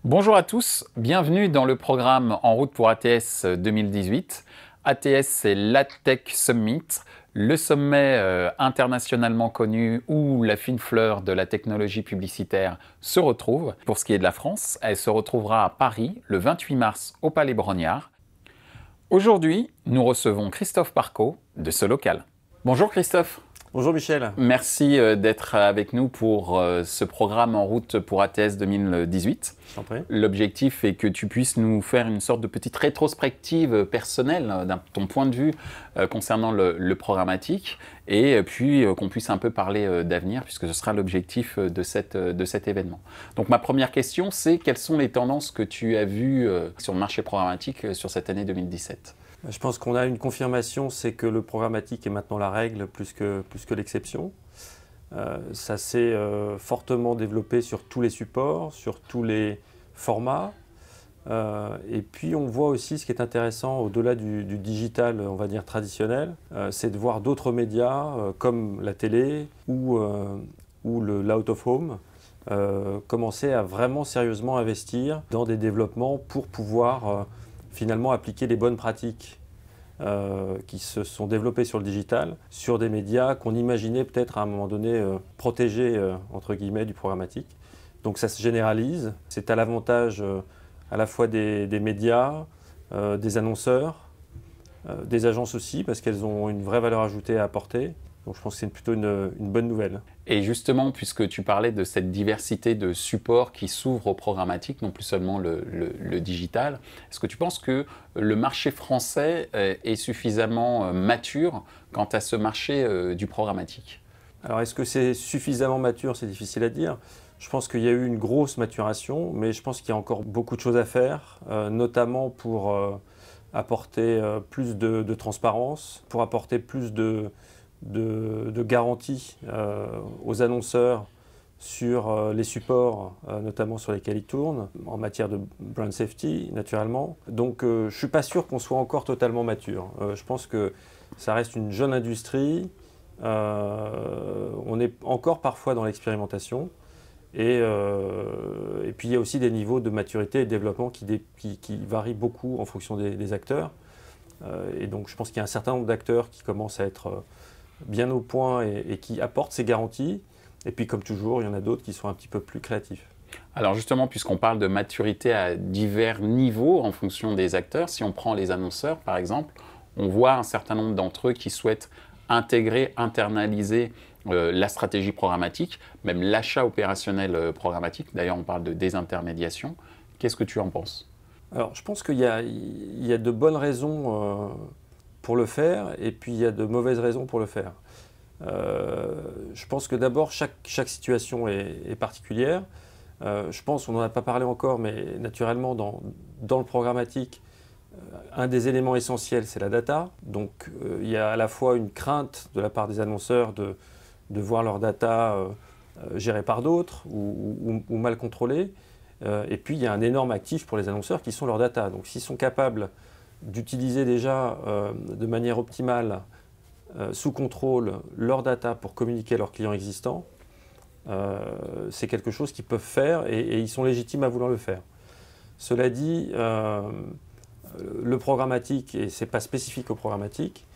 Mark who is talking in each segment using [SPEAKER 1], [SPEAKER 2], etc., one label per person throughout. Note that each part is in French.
[SPEAKER 1] Bonjour à tous, bienvenue dans le programme En route pour ATS 2018. ATS, c'est l'AdTech Summit, le sommet internationalement connu où la fine fleur de la technologie publicitaire se retrouve. Pour ce qui est de la France, elle se retrouvera à Paris le 28 mars au Palais Brongniart. Aujourd'hui, nous recevons Christophe Parcot de ce local. Bonjour Christophe.
[SPEAKER 2] Bonjour Michel.
[SPEAKER 1] Merci d'être avec nous pour ce programme En route pour ATS 2018.
[SPEAKER 2] Je t'en prie.
[SPEAKER 1] L'objectif est que tu puisses nous faire une sorte de petite rétrospective personnelle d'un ton point de vue concernant le programmatique et puis qu'on puisse un peu parler d'avenir puisque ce sera l'objectif de cet événement. Donc ma première question, c'est quelles sont les tendances que tu as vues sur le marché programmatique sur cette année 2017 ?
[SPEAKER 2] Je pense qu'on a une confirmation, c'est que le programmatique est maintenant la règle plus que l'exception. Ça s'est fortement développé sur tous les supports, sur tous les formats. Et puis on voit aussi ce qui est intéressant au-delà du digital, on va dire traditionnel, c'est de voir d'autres médias comme la télé ou l'out of home commencer à vraiment sérieusement investir dans des développements pour pouvoir finalement appliquer les bonnes pratiques qui se sont développées sur le digital, sur des médias qu'on imaginait peut-être à un moment donné protégés entre guillemets du programmatique. Donc ça se généralise, c'est à l'avantage à la fois des médias, des annonceurs, des agences aussi, parce qu'elles ont une vraie valeur ajoutée à apporter. Donc je pense que c'est plutôt une bonne nouvelle.
[SPEAKER 1] Et justement, puisque tu parlais de cette diversité de supports qui s'ouvrent au programmatique, non plus seulement le digital, est-ce que tu penses que le marché français est suffisamment mature quant à ce marché du programmatique ?
[SPEAKER 2] Alors est-ce que c'est suffisamment mature? C'est difficile à dire. Je pense qu'il y a eu une grosse maturation, mais je pense qu'il y a encore beaucoup de choses à faire, notamment pour apporter plus de transparence, pour apporter plus de garanties aux annonceurs sur les supports, notamment sur lesquels ils tournent, en matière de brand safety, naturellement. Donc je ne suis pas sûr qu'on soit encore totalement mature. Je pense que ça reste une jeune industrie. On est encore parfois dans l'expérimentation. Et puis il y a aussi des niveaux de maturité et de développement qui varient beaucoup en fonction des acteurs. Et donc je pense qu'il y a un certain nombre d'acteurs qui commencent à être bien au point et qui apportent ces garanties. Et puis comme toujours, il y en a d'autres qui sont un petit peu plus créatifs.
[SPEAKER 1] Alors justement, puisqu'on parle de maturité à divers niveaux en fonction des acteurs, si on prend les annonceurs par exemple, on voit un certain nombre d'entre eux qui souhaitent intégrer, internaliser la stratégie programmatique, même l'achat opérationnel programmatique. D'ailleurs, on parle de désintermédiation. Qu'est-ce que tu en penses ?
[SPEAKER 2] Alors, je pense qu'il y a de bonnes raisons pour le faire, et puis il y a de mauvaises raisons pour le faire. Je pense que d'abord, chaque situation est particulière. Je pense, on n'en a pas parlé encore, mais naturellement, dans le programmatique, un des éléments essentiels, c'est la data. Donc, il y a à la fois une crainte de la part des annonceurs de voir leur data gérée par d'autres ou mal contrôlée. Et puis, il y a un énorme actif pour les annonceurs qui sont leurs data. Donc, s'ils sont capables d'utiliser déjà de manière optimale, sous contrôle, leurs data pour communiquer à leurs clients existants, c'est quelque chose qu'ils peuvent faire et ils sont légitimes à vouloir le faire. Cela dit, le programmatique, et ce n'est pas spécifique au programmatique,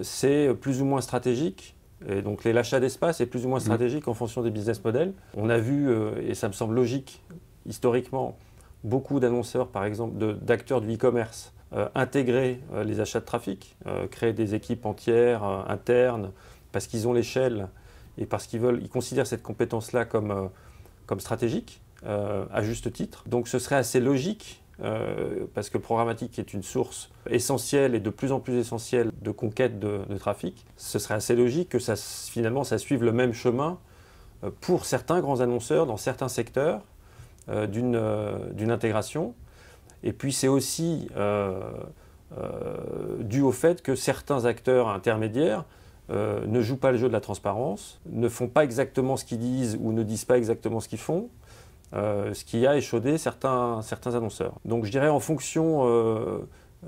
[SPEAKER 2] c'est plus ou moins stratégique. Et donc l'achat d'espace est plus ou moins stratégique en fonction des business models. On a vu, et ça me semble logique, historiquement, beaucoup d'annonceurs, par exemple, d'acteurs du e-commerce, intégrer les achats de trafic, créer des équipes entières, internes, parce qu'ils ont l'échelle et parce qu'ils considèrent cette compétence-là comme stratégique, à juste titre. Donc ce serait assez logique, parce que le programmatique est une source essentielle et de plus en plus essentielle de conquête de trafic. Ce serait assez logique que finalement ça suive le même chemin pour certains grands annonceurs dans certains secteurs d'une intégration. Et puis c'est aussi dû au fait que certains acteurs intermédiaires ne jouent pas le jeu de la transparence, ne font pas exactement ce qu'ils disent ou ne disent pas exactement ce qu'ils font, ce qui a échaudé certains annonceurs. Donc je dirais en fonction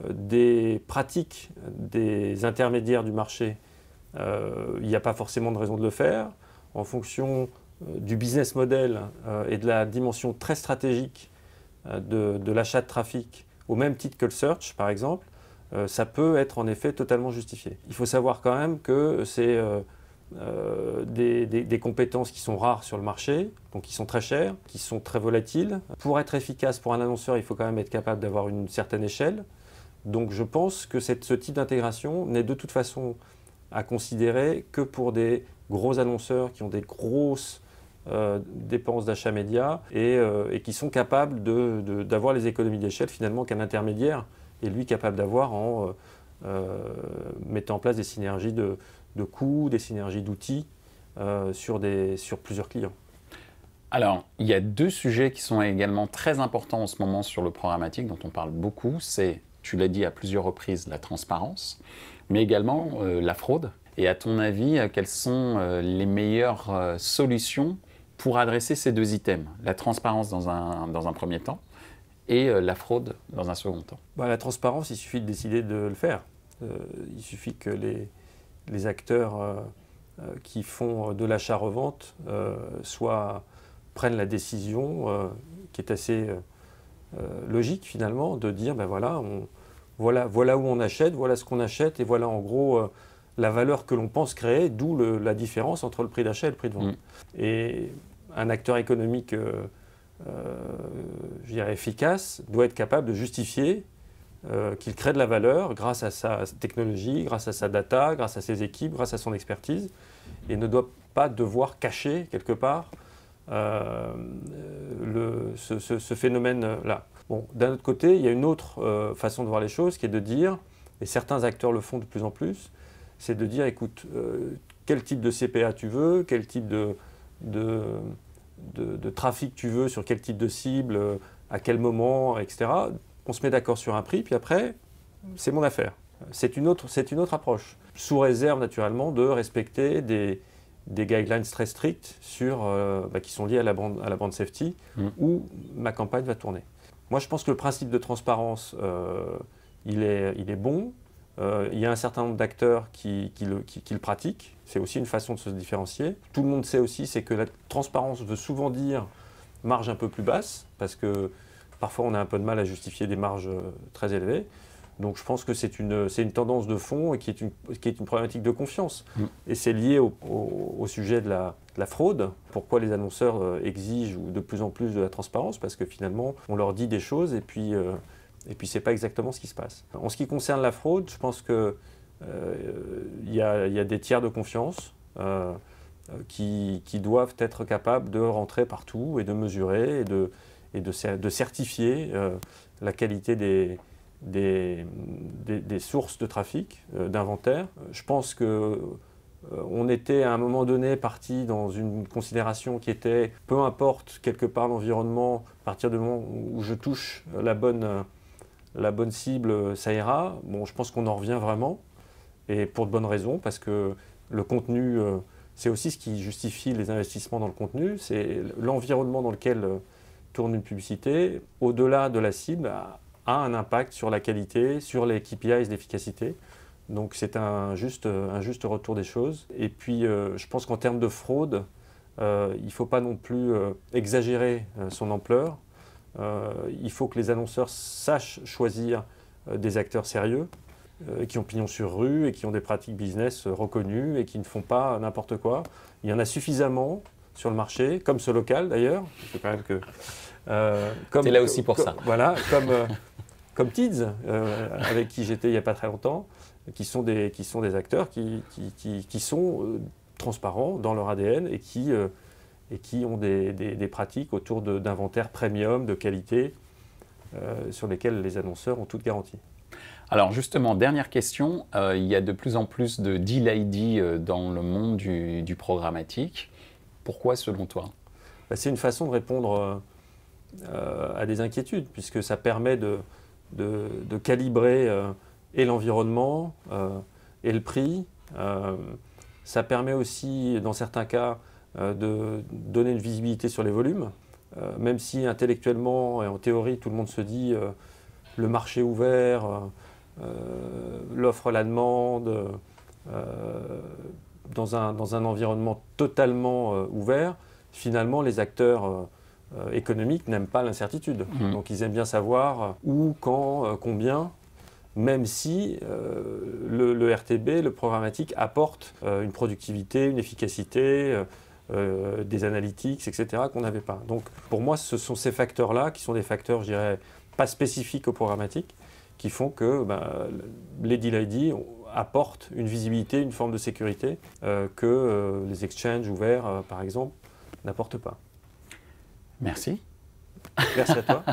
[SPEAKER 2] des pratiques des intermédiaires du marché, il n'y a pas forcément de raison de le faire. En fonction du business model et de la dimension très stratégique de l'achat de trafic au même titre que le search, par exemple, ça peut être en effet totalement justifié. Il faut savoir quand même que c'est des compétences qui sont rares sur le marché, donc qui sont très chères, qui sont très volatiles. Pour être efficace pour un annonceur, il faut quand même être capable d'avoir une certaine échelle. Donc je pense que ce type d'intégration n'est de toute façon à considérer que pour des gros annonceurs qui ont des grosses dépenses d'achat média et qui sont capables d'avoir les économies d'échelle finalement qu'un intermédiaire est lui capable d'avoir en mettant en place des synergies de coûts, des synergies d'outils sur plusieurs clients.
[SPEAKER 1] Alors, il y a 2 sujets qui sont également très importants en ce moment sur le programmatique, dont on parle beaucoup. C'est, tu l'as dit à plusieurs reprises, la transparence, mais également la fraude. Et à ton avis, quelles sont les meilleures solutions pour adresser ces 2 items? La transparence dans un premier temps et la fraude dans un second temps.
[SPEAKER 2] La transparence, il suffit de décider de le faire. Il suffit que les acteurs qui font de l'achat-revente prennent la décision qui est assez logique finalement de dire voilà où on achète, voilà ce qu'on achète et voilà en gros la valeur que l'on pense créer, d'où la différence entre le prix d'achat et le prix de vente. Et un acteur économique je dirais efficace doit être capable de justifier qu'il crée de la valeur grâce à sa technologie, grâce à sa data, grâce à ses équipes, grâce à son expertise, et ne doit pas devoir cacher quelque part ce phénomène-là. Bon, d'un autre côté, il y a une autre façon de voir les choses qui est de dire, et certains acteurs le font de plus en plus, c'est de dire, écoute, quel type de CPA tu veux, quel type de trafic tu veux, sur quel type de cible, à quel moment, etc. On se met d'accord sur un prix, puis après, c'est mon affaire. C'est une autre approche, sous réserve naturellement de respecter des guidelines très strictes qui sont liées à la brand safety, où ma campagne va tourner. Moi, je pense que le principe de transparence, il est bon. Il y a un certain nombre d'acteurs qui le pratiquent. C'est aussi une façon de se différencier. Tout le monde sait aussi, c'est que la transparence veut souvent dire marge un peu plus basse, parce que parfois on a un peu de mal à justifier des marges très élevées. Donc je pense que c'est une tendance de fond et qui est une problématique de confiance. Et c'est lié au sujet de la fraude. Pourquoi les annonceurs exigent de plus en plus de la transparence? Parce que finalement, on leur dit des choses et puis ce n'est pas exactement ce qui se passe. En ce qui concerne la fraude, je pense qu'il y a des tiers de confiance qui doivent être capables de rentrer partout et de mesurer et de certifier la qualité des sources de trafic, d'inventaire. Je pense qu'on était à un moment donné parti dans une considération qui était peu importe quelque part l'environnement, à partir du moment où je touche la bonne cible, ça ira. Bon, je pense qu'on en revient vraiment, et pour de bonnes raisons, parce que le contenu, c'est aussi ce qui justifie les investissements dans le contenu, c'est l'environnement dans lequel tourne une publicité, au-delà de la cible, a un impact sur la qualité, sur les KPIs d'efficacité. Donc c'est un juste retour des choses. Et puis je pense qu'en termes de fraude, il ne faut pas non plus exagérer son ampleur. Il faut que les annonceurs sachent choisir des acteurs sérieux, qui ont pignon sur rue et qui ont des pratiques business reconnues et qui ne font pas n'importe quoi. Il y en a suffisamment sur le marché, comme ce local d'ailleurs. C'est quand même que...
[SPEAKER 1] T'es là aussi pour ça.
[SPEAKER 2] Voilà, comme Tids, avec qui j'étais il n'y a pas très longtemps, qui sont des acteurs qui sont transparents dans leur ADN et qui ont des pratiques autour d'inventaire premium, de qualité, sur lesquels les annonceurs ont toute garantie.
[SPEAKER 1] Alors justement, dernière question, il y a de plus en plus de deal ID dans le monde du programmatique. Pourquoi selon toi?
[SPEAKER 2] C'est une façon de répondre à des inquiétudes, puisque ça permet de calibrer et l'environnement et le prix. Ça permet aussi, dans certains cas, de donner une visibilité sur les volumes, même si intellectuellement et en théorie, tout le monde se dit le marché ouvert, l'offre, la demande, dans un environnement totalement ouvert. Finalement, les acteurs économiques n'aiment pas l'incertitude. Donc ils aiment bien savoir où, quand, combien, même si le RTB, le programmatique, apporte une productivité, une efficacité, des analytics, etc., qu'on n'avait pas. Donc pour moi, ce sont ces facteurs-là qui sont des facteurs, je dirais, pas spécifiques au programmatique, qui font que les deal ID apportent une visibilité, une forme de sécurité que les exchanges ouverts, par exemple, n'apportent pas.
[SPEAKER 1] Merci.
[SPEAKER 2] Merci à toi.